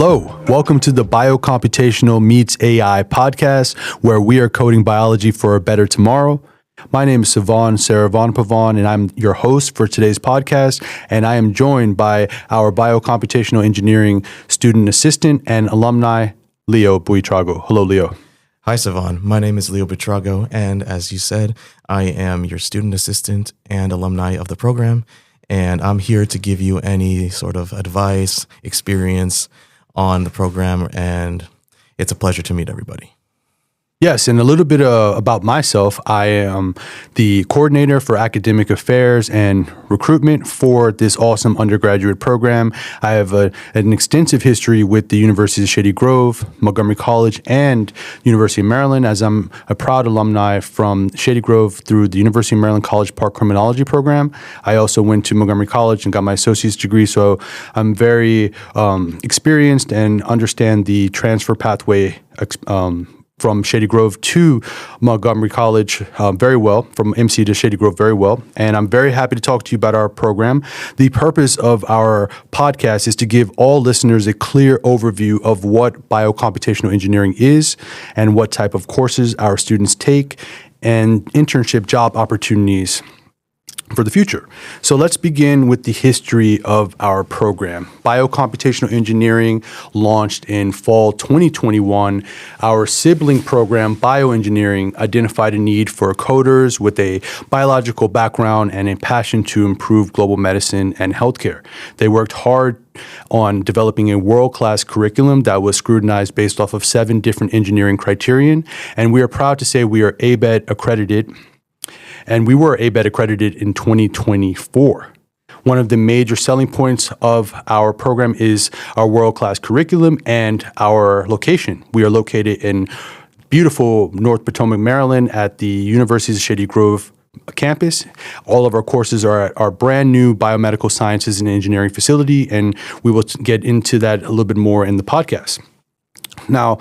Hello, welcome to the Biocomputational Meets AI podcast, where we are coding biology for a better tomorrow. My name is Sivan Saravanan, and I'm your host for today's podcast, and I am joined by our biocomputational engineering student assistant and alumni, Leo Buitrago. Hello, Leo. Hi, Sivan. My name is Leo Buitrago, and as you said, I am your student assistant and alumni of the program, and I'm here to give you any sort of advice, experience on the program, and it's a pleasure to meet everybody. Yes, and a little bit about myself. I am the coordinator for academic affairs and recruitment for this awesome undergraduate program. I have an extensive history with the Universities of Shady Grove, Montgomery College, and University of Maryland, as I'm a proud alumni from Shady Grove through the University of Maryland College Park Criminology program. I also went to Montgomery College and got my associate's degree, so I'm very experienced and understand the transfer pathway from Shady Grove to Montgomery College very well, from MC to Shady Grove very well. And I'm very happy to talk to you about our program. The purpose of our podcast is to give all listeners a clear overview of what biocomputational engineering is and what type of courses our students take and internship job opportunities for the future. So let's begin with the history of our program. Biocomputational engineering launched in fall 2021. Our sibling program, bioengineering, identified a need for coders with a biological background and a passion to improve global medicine and healthcare. They worked hard on developing a world-class curriculum that was scrutinized based off of 7 different engineering criterion. And we are proud to say we are ABET accredited. And we were ABET accredited in 2024. One of the major selling points of our program is our world-class curriculum and our location. We are located in beautiful North Potomac, Maryland at the University of Shady Grove campus. All of our courses are at our brand new biomedical sciences and engineering facility, and we will get into that a little bit more in the podcast. Now,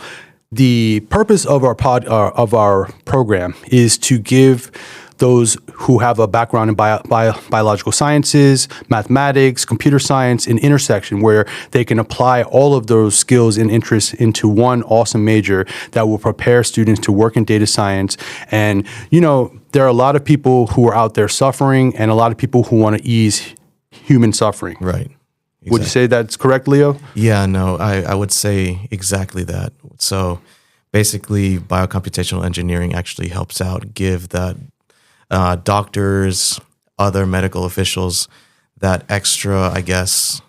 the purpose of our program is to give those who have a background in biological sciences, mathematics, computer science, an intersection where they can apply all of those skills and interests into one awesome major that will prepare students to work in data science. And, you know, there are a lot of people who are out there suffering and a lot of people who want to ease human suffering. Right. Exactly. Would you say that's correct, Leo? Yeah, no, I would say exactly that. So basically, biocomputational engineering actually helps out give that doctors, other medical officials, that extra, I guess,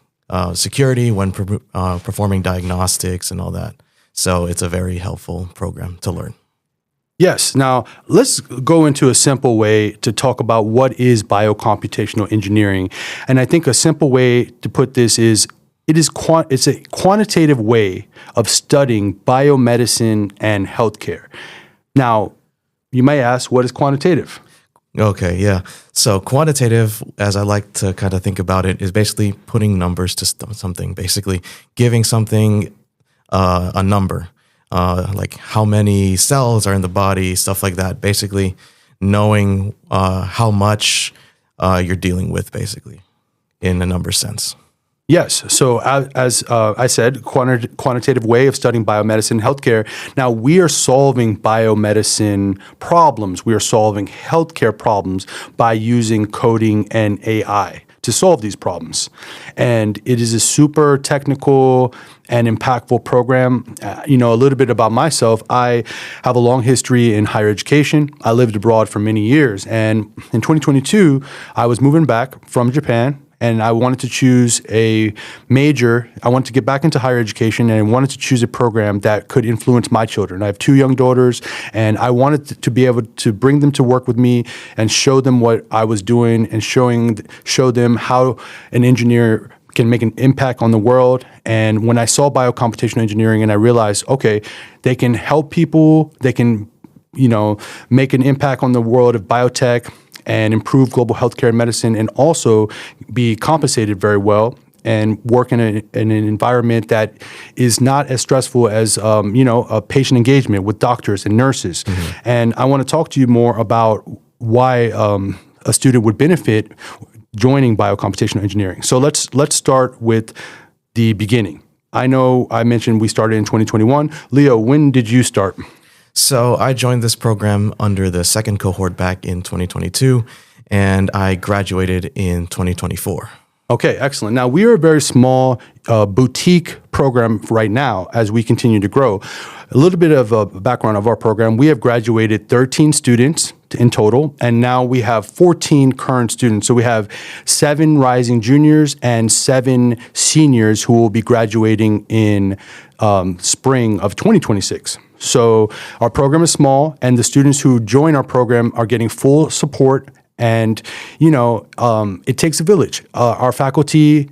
security when performing diagnostics and all that. So it's a very helpful program to learn. Yes. Now, let's go into a simple way to talk about what is biocomputational engineering. And I think a simple way to put this is it's a quantitative way of studying biomedicine and healthcare. Now, you may ask, what is quantitative? Okay, yeah. So quantitative, as I like to kind of think about it, is basically putting numbers to something, basically giving something a number, like how many cells are in the body, stuff like that, basically knowing how much you're dealing with, basically, in a number sense. Yes. So as I said, quantitative way of studying biomedicine and healthcare. Now, we are solving biomedicine problems. We are solving healthcare problems by using coding and AI to solve these problems. And it is a super technical and impactful program. A little bit about myself. I have a long history in higher education. I lived abroad for many years. And in 2022, I was moving back from Japan, and I wanted to choose a major. I wanted to get back into higher education, and I wanted to choose a program that could influence my children. I have 2 young daughters, and I wanted to be able to bring them to work with me and show them what I was doing and show them how an engineer can make an impact on the world. And when I saw biocomputational engineering and I realized, okay, they can help people, they can, make an impact on the world of biotech and improve global healthcare and medicine, and also be compensated very well and work in an environment that is not as stressful as, a patient engagement with doctors and nurses. Mm-hmm. And I want to talk to you more about why a student would benefit joining biocomputational engineering. So let's start with the beginning. I know I mentioned we started in 2021. Leo, when did you start? So I joined this program under the second cohort back in 2022, and I graduated in 2024. Okay, excellent. Now, we are a very small boutique program right now as we continue to grow. A little bit of a background of our program. We have graduated 13 students in total, and now we have 14 current students. So we have 7 rising juniors and 7 seniors who will be graduating in spring of 2026. So our program is small, and the students who join our program are getting full support. And, it takes a village. Our faculty,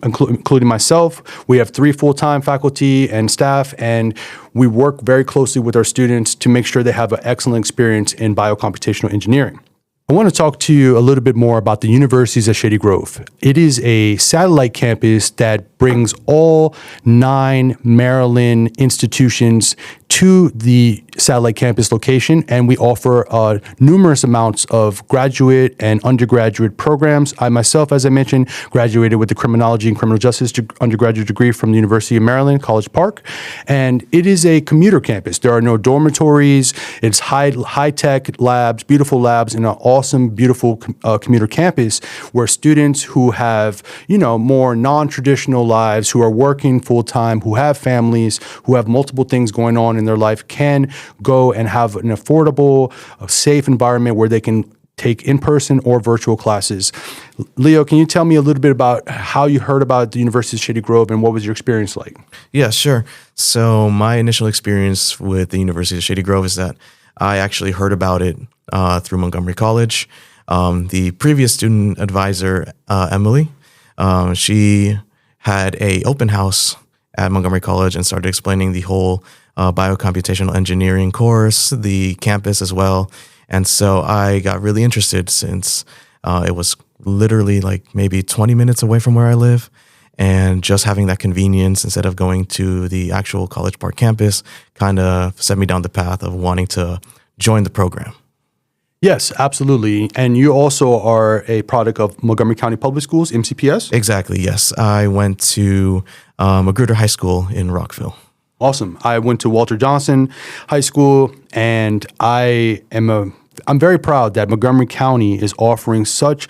including myself, we have 3 full-time faculty and staff, and we work very closely with our students to make sure they have an excellent experience in biocomputational engineering. I want to talk to you a little bit more about the universities at Shady Grove. It is a satellite campus that brings all 9 Maryland institutions to the satellite campus location, and we offer numerous amounts of graduate and undergraduate programs. I myself, as I mentioned, graduated with the criminology and criminal justice undergraduate degree from the University of Maryland, College Park, and it is a commuter campus. There are no dormitories. It's high-tech labs, beautiful labs, and an awesome, beautiful commuter campus where students who have, more non-traditional lives, who are working full-time, who have families, who have multiple things going on in their life can go and have an affordable, safe environment where they can take in-person or virtual classes. Leo, can you tell me a little bit about how you heard about the University of Shady Grove and what was your experience like? Yeah, sure. So my initial experience with the University of Shady Grove is that I actually heard about it through Montgomery College. The previous student advisor, Emily, she had an open house at Montgomery College and started explaining the whole biocomputational engineering course, the campus as well. And so I got really interested since it was literally like maybe 20 minutes away from where I live. And just having that convenience instead of going to the actual College Park campus kind of set me down the path of wanting to join the program. Yes, absolutely. And you also are a product of Montgomery County Public Schools, MCPS? Exactly, yes. I went to Magruder High School in Rockville. Awesome. I went to Walter Johnson High School, and I'm very proud that Montgomery County is offering such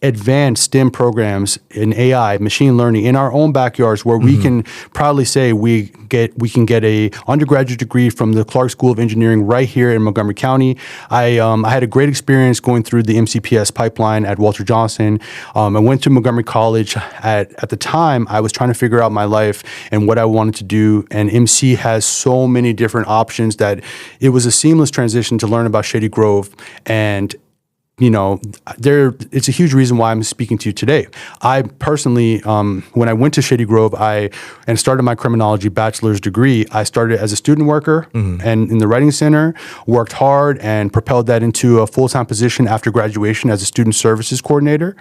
advanced STEM programs in AI, machine learning in our own backyards, where we can proudly say we can get a undergraduate degree from the Clark School of Engineering right here in Montgomery County. I had a great experience going through the MCPS pipeline at Walter Johnson. I went to Montgomery College. At the time, I was trying to figure out my life and what I wanted to do, and MC has so many different options that it was a seamless transition to learn about Shady Grove. And it's a huge reason why I'm speaking to you today. I personally, when I went to Shady Grove, and started my criminology bachelor's degree, I started as a student worker and in the Writing Center, worked hard and propelled that into a full-time position after graduation as a student services coordinator.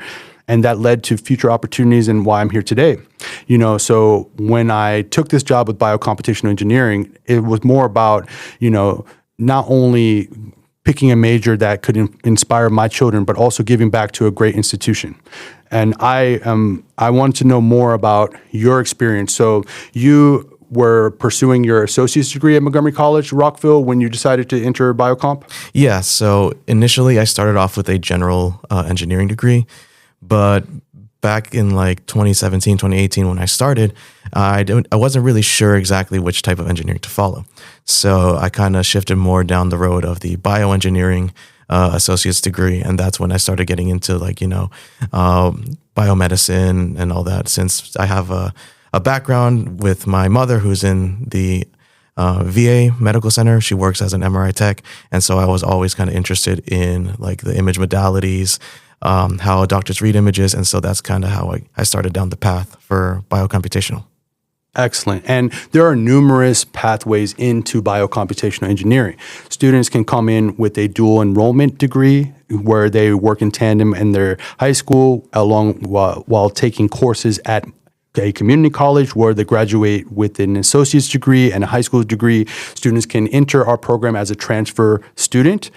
And that led to future opportunities and why I'm here today. So when I took this job with biocomputational engineering, it was more about, not only picking a major that could inspire my children, but also giving back to a great institution. And I wanted to know more about your experience. So you were pursuing your associate's degree at Montgomery College, Rockville, when you decided to enter biocomp? Yeah, so initially I started off with a general engineering degree, but back in like 2017, 2018, when I started, I wasn't really sure exactly which type of engineering to follow. So I kind of shifted more down the road of the bioengineering associate's degree. And that's when I started getting into biomedicine and all that, since I have a background with my mother who's in the VA medical center. She works as an MRI tech. And so I was always kind of interested in like the image modalities, how doctors read images. And so that's kind of how I started down the path for biocomputational. Excellent. And there are numerous pathways into biocomputational engineering. Students can come in with a dual enrollment degree where they work in tandem in their high school while taking courses at a community college where they graduate with an associate's degree and a high school degree. Students can enter our program as a transfer student.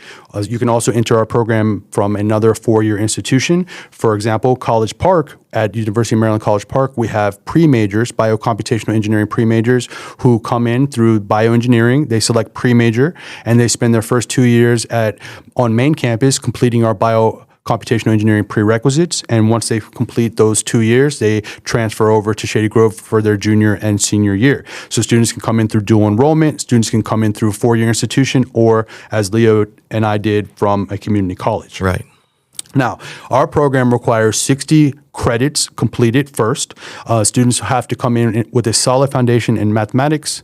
You can also enter our program from another four-year institution. For example, College Park, at University of Maryland College Park, we have pre-majors, biocomputational engineering pre-majors, who come in through bioengineering. They select pre-major, and they spend their first 2 years on main campus completing our biocomputational engineering prerequisites. And once they complete those 2 years, they transfer over to Shady Grove for their junior and senior year. So students can come in through dual enrollment. Students can come in through a four-year institution, or as Leo and I did, from a community college. Right. Now, our program requires 60 credits completed first. Students have to come in with a solid foundation in mathematics,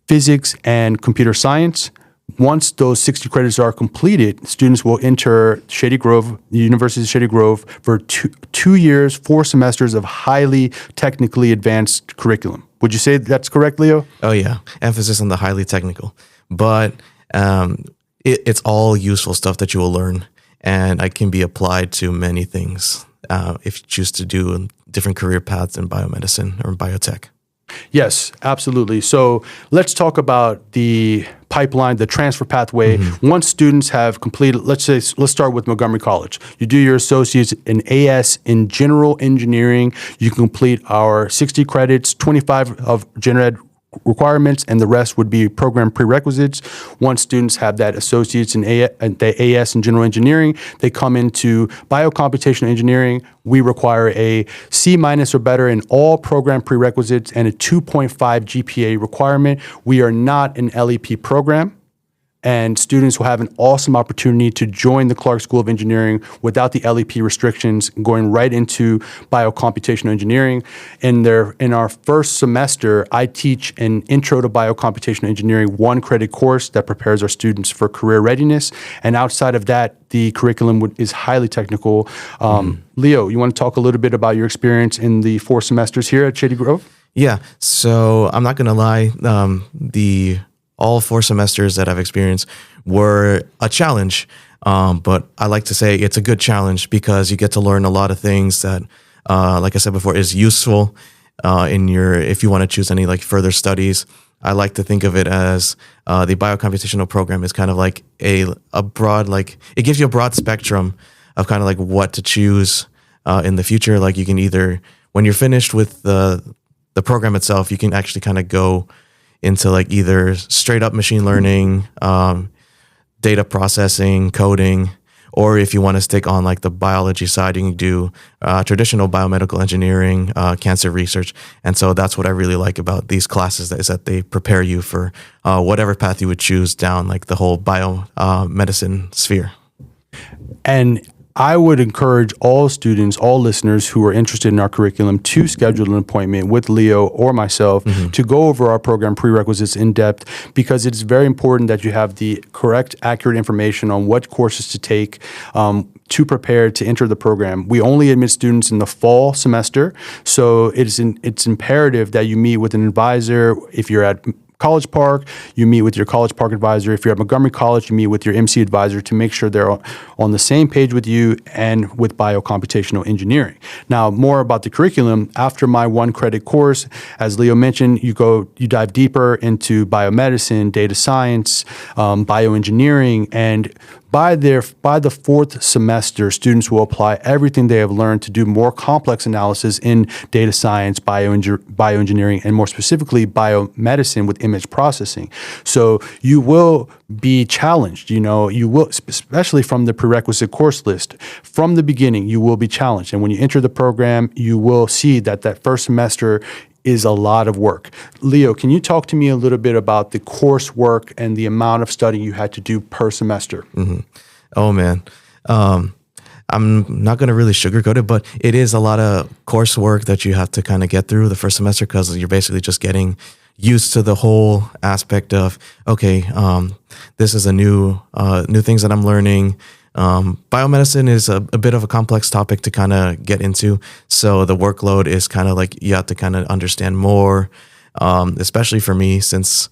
physics, and computer science. Once those 60 credits are completed, students will enter Shady Grove, the University of Shady Grove, for two years, 4 semesters of highly technically advanced curriculum. Would you say that's correct, Leo? Oh, yeah. Emphasis on the highly technical. But it's all useful stuff that you will learn, and it can be applied to many things if you choose to do different career paths in biomedicine or biotech. Yes, absolutely. So let's talk about the pipeline, the transfer pathway. Once students have completed, let's start with Montgomery College. You do your associates in AS in general engineering. You complete our 60 credits, 25 of gen ed requirements, and the rest would be program prerequisites. Once students have that associates in the AS in general engineering, they come into biocomputational engineering. We require a C- or better in all program prerequisites and a 2.5 GPA requirement. We are not an LEP program, and students will have an awesome opportunity to join the Clark School of Engineering without the LEP restrictions, going right into biocomputational engineering. In our first semester, I teach an Intro to Biocomputational Engineering 1-credit course that prepares our students for career readiness. And outside of that, the curriculum is highly technical. Leo, you want to talk a little bit about your experience in the 4 semesters here at Shady Grove? Yeah. So I'm not going to lie. All 4 semesters that I've experienced were a challenge, but I like to say it's a good challenge because you get to learn a lot of things that, like I said before, is useful if you want to choose any further studies. I like to think of it as the biocomputational program is kind of like a broad, it gives you a broad spectrum of kind of what to choose in the future. Like you can either, when you're finished with the program itself, you can actually kind of go into either straight up machine learning, data processing, coding, or if you want to stick on the biology side, you can do traditional biomedical engineering, cancer research. And so that's what I really like about these classes, is that they prepare you for whatever path you would choose down the whole biomedicine sphere. And I would encourage all students, all listeners who are interested in our curriculum to schedule an appointment with Leo or myself to go over our program prerequisites in depth, because it's very important that you have the correct, accurate information on what courses to take to prepare to enter the program. We only admit students in the fall semester, so it's imperative that you meet with an advisor. If you're at College Park, you meet with your College Park advisor. If you're at Montgomery College, you meet with your MC advisor to make sure they're on the same page with you and with biocomputational engineering. Now, more about the curriculum. After my 1-credit course, as Leo mentioned, you dive deeper into biomedicine, data science, bioengineering, and by the 4th semester, students will apply everything they have learned to do more complex analysis in data science, bioengineering, and more specifically, biomedicine with image processing. So you will be challenged. You will, especially from the prerequisite course list. From the beginning, you will be challenged. And when you enter the program, you will see that first semester is a lot of work. Leo, can you talk to me a little bit about the coursework and the amount of studying you had to do per semester? Oh, man. I'm not going to really sugarcoat it, but it is a lot of coursework that you have to kind of get through the first semester, because you're basically just getting used to the whole aspect of, okay, this is a new things that I'm learning. Biomedicine is a bit of a complex topic to kind of get into. So the workload is kind of you have to kind of understand more, especially for me, since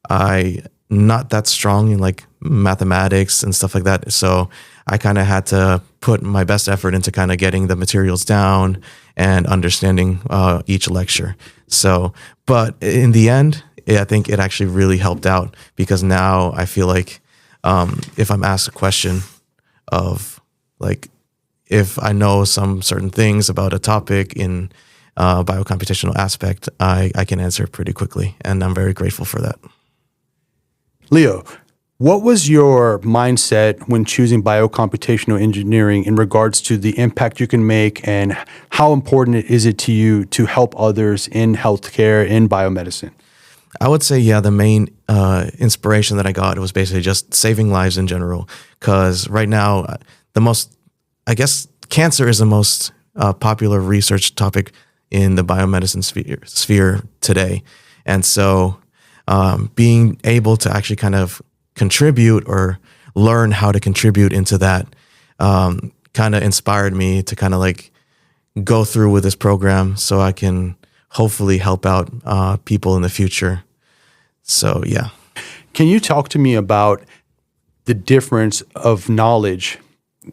I not that strong in like mathematics and stuff like that. So I kind of had to put my best effort into kind of getting the materials down and understanding each lecture. So, but in the end, I think it actually really helped out, because now I feel like if I'm asked a question of like, if I know some certain things about a topic in biocomputational aspect, I can answer pretty quickly. And I'm very grateful for that. Leo, what was your mindset when choosing biocomputational engineering in regards to the impact you can make, and how important is it to you to help others in healthcare, in biomedicine? I would say, yeah, the main inspiration that I got was basically just saving lives in general. Because right now, I guess cancer is the most popular research topic in the biomedicine sphere today. And so being able to actually kind of contribute or learn how to contribute into that kind of inspired me to kind of like go through with this program so I can hopefully help out people in the future. So, yeah. Can you talk to me about the difference of knowledge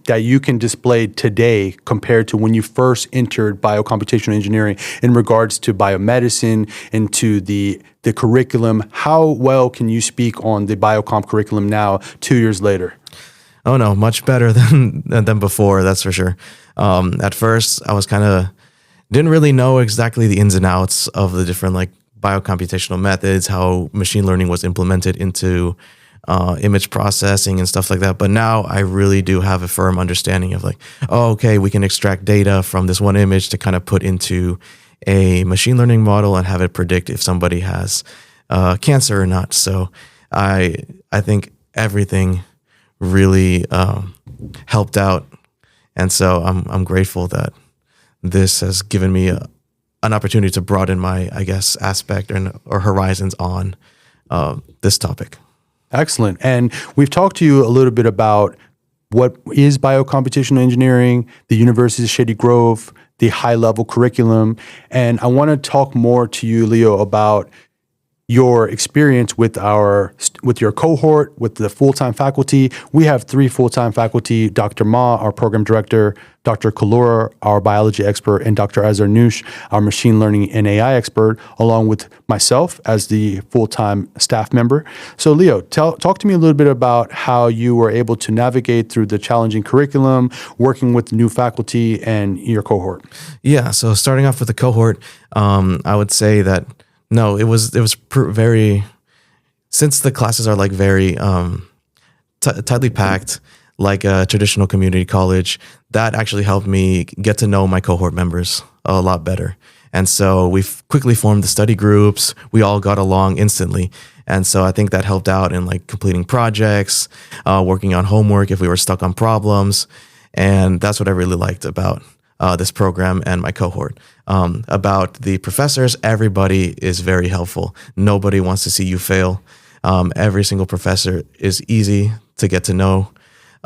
that you can display today compared to when you first entered biocomputational engineering in regards to biomedicine and to the curriculum? How well can you speak on the biocomp curriculum now, 2 years later? Oh no, much better than before, that's for sure. At first, I was didn't really know exactly the ins and outs of the different like biocomputational methods, how machine learning was implemented into image processing and stuff like that. But now I really do have a firm understanding of like, oh, okay, we can extract data from this one image to kind of put into a machine learning model and have it predict if somebody has cancer or not. So I think everything really helped out. And so I'm grateful that this has given me an opportunity to broaden my, I guess, aspect or horizons on this topic. Excellent. And we've talked to you a little bit about what is biocomputational engineering, the University of Shady Grove, the high-level curriculum. And I want to talk more to you, Leo, about your experience with your cohort, with the full-time faculty. We have 3 full-time faculty: Dr. Ma, our program director, Dr. Kalura, our biology expert, and Dr. Azarnoush, our machine learning and AI expert, along with myself as the full-time staff member. So Leo, talk to me a little bit about how you were able to navigate through the challenging curriculum, working with new faculty and your cohort. Yeah, so starting off with the cohort, I would say that no, it was very, since the classes are like very tightly packed, like a traditional community college, that actually helped me get to know my cohort members a lot better. And so we quickly formed the study groups. We all got along instantly. And so I think that helped out in like completing projects, working on homework if we were stuck on problems. And that's what I really liked about this program and my cohort. About the professors, everybody is very helpful. Nobody wants to see you fail. Every single professor is easy to get to know.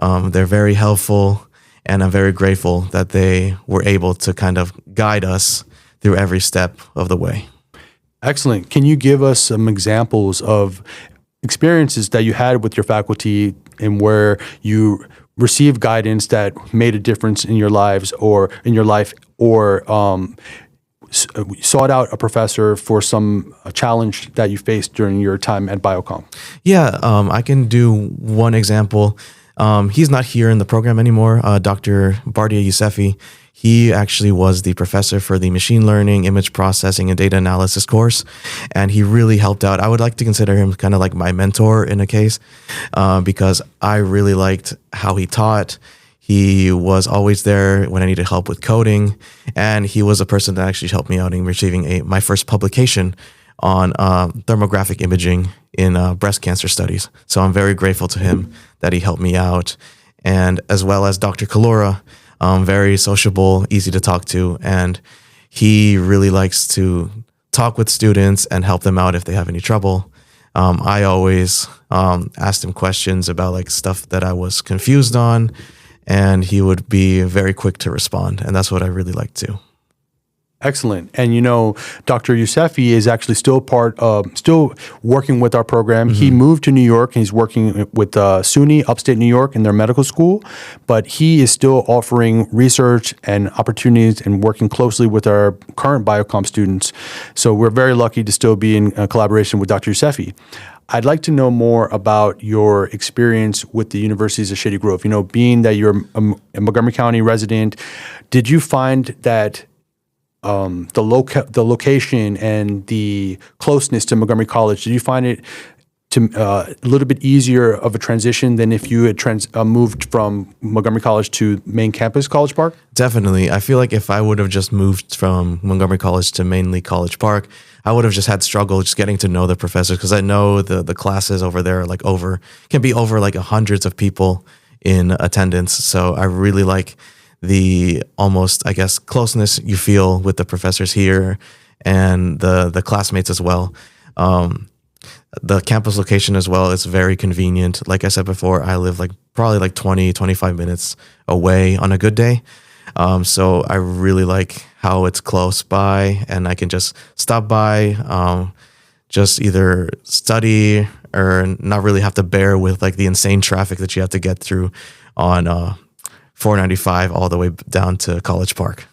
They're very helpful, and I'm very grateful that they were able to kind of guide us through every step of the way. Excellent. Can you give us some examples of experiences that you had with your faculty and where you received guidance that made a difference in your life, or sought out a professor for some challenge that you faced during your time at Biocom? Yeah, I can do one example. He's not here in the program anymore. Dr. Bardia Yousefi, he actually was the professor for the machine learning, image processing, and data analysis course, and he really helped out. I would like to consider him kind of like my mentor in a case, because I really liked how he taught. He was always there when I needed help with coding, and he was a person that actually helped me out in receiving my first publication on thermographic imaging in breast cancer studies. So I'm very grateful to him that he helped me out. And as well as Dr. Kalura, very sociable, easy to talk to, and he really likes to talk with students and help them out if they have any trouble. I always asked him questions about like stuff that I was confused on, and he would be very quick to respond, and that's what I really liked too. Excellent. And Dr. Yousefi is actually still working with our program. He moved to New York and he's working with SUNY, upstate New York, in their medical school. But he is still offering research and opportunities and working closely with our current biocomp students. So we're very lucky to still be in collaboration with Dr. Yousefi. I'd like to know more about your experience with the universities of Shady Grove. Being that you're a Montgomery County resident, did you find that the location and the closeness to Montgomery College, did you find it a little bit easier of a transition than if you had moved from Montgomery College to main campus College Park? Definitely. I feel like if I would have just moved from Montgomery College to mainly College Park, I would have just had struggle just getting to know the professors, because I know the classes over there are can be over like hundreds of people in attendance. So I really like the almost, I guess, closeness you feel with the professors here and the classmates as well. The campus location as well is very convenient. Like I said before, I live probably 20, 25 minutes away on a good day. So I really like how it's close by and I can just stop by, just either study or not really have to bear with the insane traffic that you have to get through on 495 all the way down to College Park.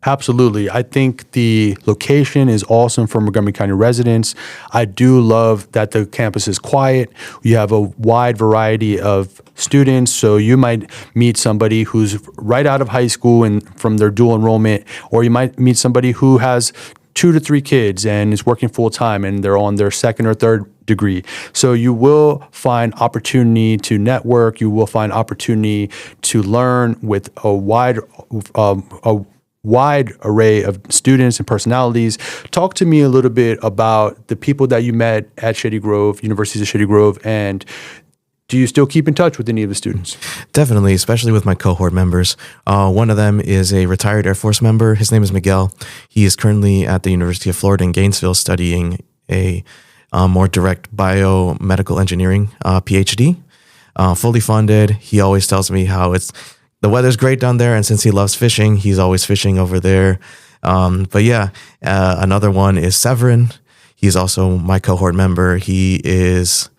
Absolutely. I think the location is awesome for Montgomery County residents. I do love that the campus is quiet. You have a wide variety of students, so you might meet somebody who's right out of high school and from their dual enrollment, or you might meet somebody who has 2 to 3 kids and is working full time and they're on their second or third degree. So you will find opportunity to network. You will find opportunity to learn with a wide array of students and personalities. Talk to me a little bit about the people that you met at Shady Grove, University of Shady Grove, and do you still keep in touch with any of the students? Definitely, especially with my cohort members. One of them is a retired Air Force member. His name is Miguel. He is currently at the University of Florida in Gainesville studying a more direct biomedical engineering PhD, fully funded. He always tells me how the weather's great down there, and since he loves fishing, he's always fishing over there. But yeah, another one is Severin. He's also my cohort member. He is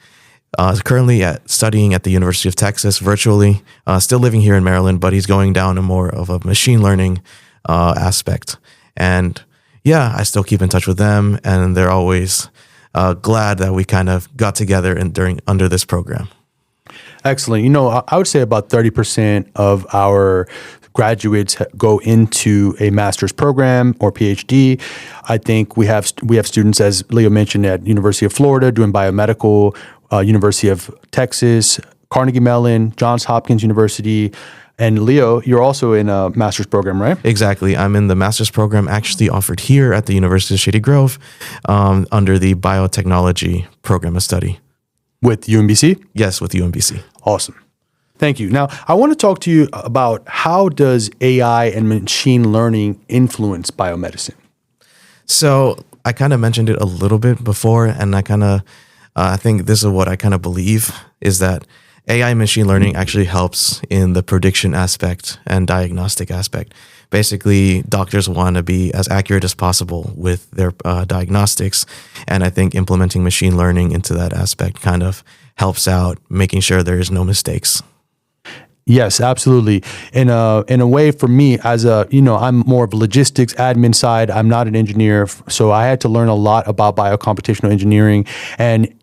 currently studying at the University of Texas virtually, still living here in Maryland, but he's going down a more of a machine learning aspect. And yeah, I still keep in touch with them, and they're always glad that we kind of got together under this program. Excellent. I would say about 30% of our graduates go into a master's program or PhD. I think we have students, as Leo mentioned, at University of Florida doing biomedical, University of Texas, Carnegie Mellon, Johns Hopkins University. And Leo, you're also in a master's program, right? Exactly. I'm in the master's program actually offered here at the University of Shady Grove under the biotechnology program of study. With UMBC? Yes, with UMBC. Awesome. Thank you. Now, I want to talk to you about how does AI and machine learning influence biomedicine? So I kind of mentioned it a little bit before, and I think this is what I kind of believe is that AI and machine learning actually helps in the prediction aspect and diagnostic aspect. Basically, doctors want to be as accurate as possible with their diagnostics, and I think implementing machine learning into that aspect kind of helps out, making sure there is no mistakes. Yes, absolutely. In a way, for me, as I'm more of a logistics admin side. I'm not an engineer, so I had to learn a lot about biocomputational engineering. And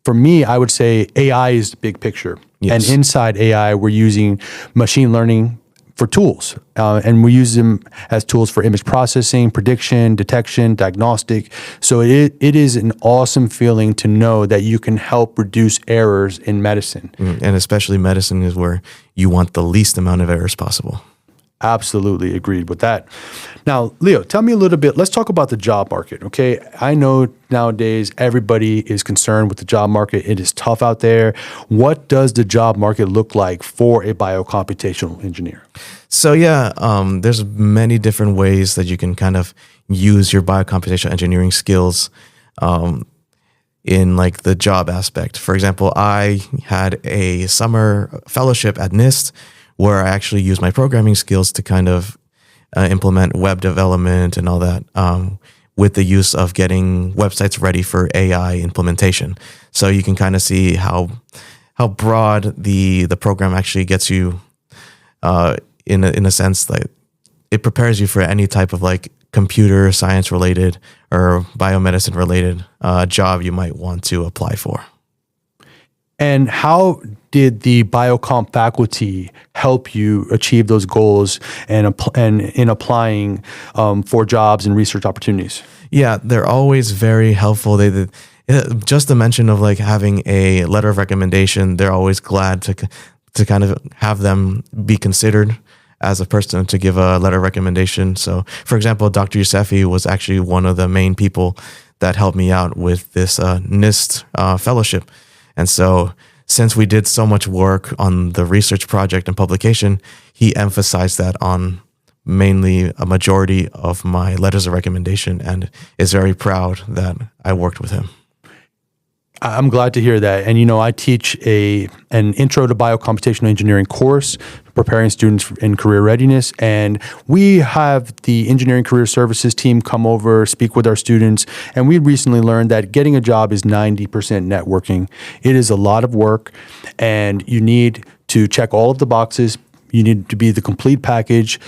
for me, I would say AI is the big picture. Yes. And inside AI, we're using machine learning for tools, and we use them as tools for image processing, prediction, detection, diagnostic. So it is an awesome feeling to know that you can help reduce errors in medicine. And especially medicine is where you want the least amount of errors possible. Absolutely agreed with that. Now, Leo, tell me a little bit. Let's talk about the job market, okay? I know nowadays everybody is concerned with the job market. It is tough out there. What does the job market look like for a biocomputational engineer? So yeah, there's many different ways that you can kind of use your biocomputational engineering skills in the job aspect. For example, I had a summer fellowship at NIST where I actually used my programming skills to kind of implement web development and all that, with the use of getting websites ready for AI implementation. So you can kind of see how broad the program actually gets you, in a sense that it prepares you for any type of like computer science related or biomedicine related job you might want to apply for. And how did the biocomp faculty help you achieve those goals and in applying for jobs and research opportunities? Yeah, they're always very helpful. Just the mention of like having a letter of recommendation, they're always glad to kind of have them be considered as a person to give a letter of recommendation. So, for example, Dr. Yousefi was actually one of the main people that helped me out with this NIST fellowship. And so since we did so much work on the research project and publication, he emphasized that on mainly a majority of my letters of recommendation and is very proud that I worked with him. I'm glad to hear that. And, I teach an intro to biocomputational engineering course, preparing students in career readiness. And we have the engineering career services team come over, speak with our students. And we recently learned that getting a job is 90% networking. It is a lot of work, and you need to check all of the boxes. You need to be the complete package.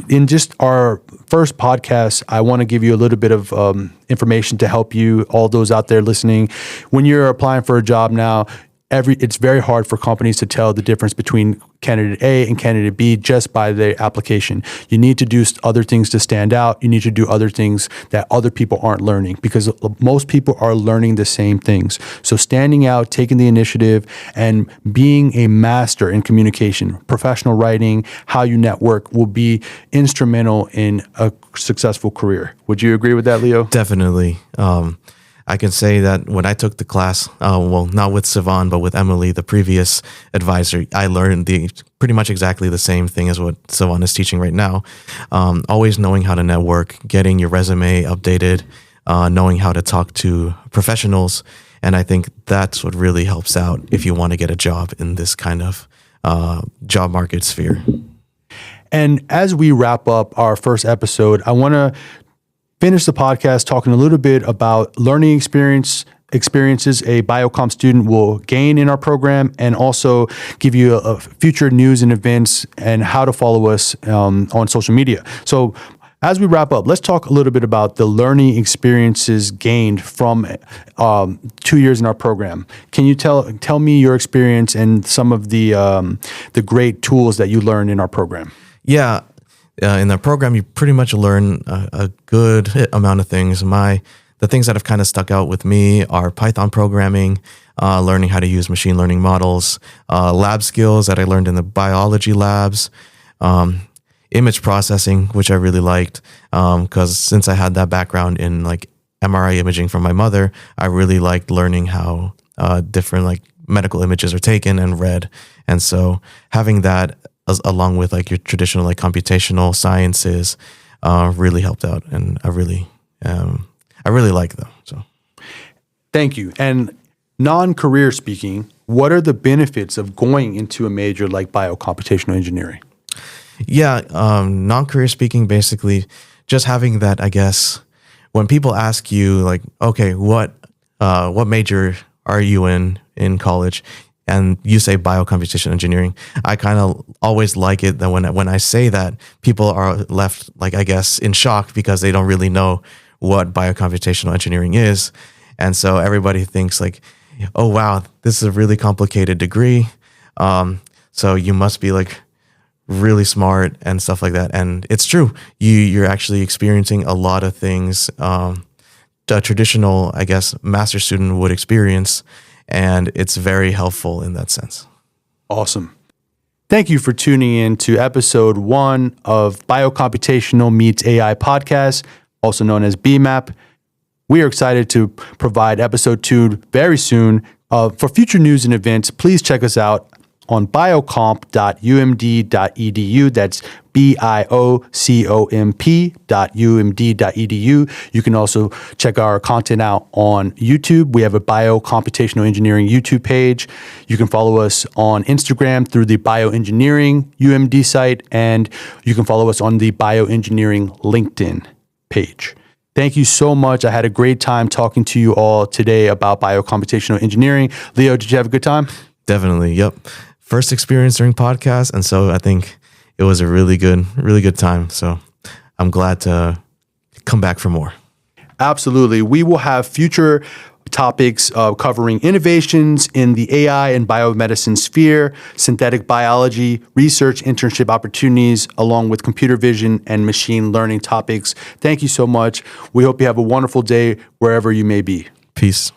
In just our first podcast, I want to give you a little bit of information to help you, all those out there listening. When you're applying for a job now, it's very hard for companies to tell the difference between candidate A and candidate B just by their application. You need to do other things to stand out. You need to do other things that other people aren't learning, because most people are learning the same things. So standing out, taking the initiative, and being a master in communication, professional writing, how you network will be instrumental in a successful career. Would you agree with that, Leo? Definitely. I can say that when I took the class, not with Sivan, but with Emily, the previous advisor, I learned pretty much exactly the same thing as what Sivan is teaching right now. Always knowing how to network, getting your resume updated, knowing how to talk to professionals. And I think that's what really helps out if you want to get a job in this kind of job market sphere. And as we wrap up our first episode, I want to finish the podcast talking a little bit about learning experiences a biocomp student will gain in our program, and also give you a future news and events and how to follow us on social media. So as we wrap up, let's talk a little bit about the learning experiences gained from 2 years in our program. Can you tell me your experience and some of the great tools that you learned in our program? Yeah. In the program, you pretty much learn a good amount of things. The things that have kind of stuck out with me are Python programming, learning how to use machine learning models, lab skills that I learned in the biology labs, image processing, which I really liked, because since I had that background in like MRI imaging from my mother, I really liked learning how different like medical images are taken and read. And so having that along with like your traditional like computational sciences really helped out, and I really like them. So thank you. And non-career speaking, what are the benefits of going into a major like biocomputational engineering? Yeah, non-career speaking, basically just having that, I guess, when people ask you like, okay, what major are you in college? And you say biocomputational engineering, I kind of always like it that when I say that, people are left like, I guess, in shock because they don't really know what biocomputational engineering is. And so everybody thinks like, oh, wow, this is a really complicated degree. So you must be like really smart and stuff like that. And it's true. You're actually experiencing a lot of things a traditional, I guess, master student would experience. And it's very helpful in that sense. Awesome. Thank you for tuning in to episode 1 of Biocomputational Meets AI podcast, also known as BMAP. We are excited to provide episode 2 very soon. For future news and events, please check us out on biocomp.umd.edu. That's biocomp.umd.edu. You can also check our content out on YouTube. We have a Biocomputational Engineering YouTube page. You can follow us on Instagram through the Bioengineering UMD site, and you can follow us on the Bioengineering LinkedIn page. Thank you so much. I had a great time talking to you all today about biocomputational engineering. Leo, did you have a good time? Definitely. Yep. First experience during podcasts. And so I think it was a really good time. So I'm glad to come back for more. Absolutely. We will have future topics covering innovations in the AI and biomedicine sphere, synthetic biology, research internship opportunities, along with computer vision and machine learning topics. Thank you so much. We hope you have a wonderful day wherever you may be. Peace.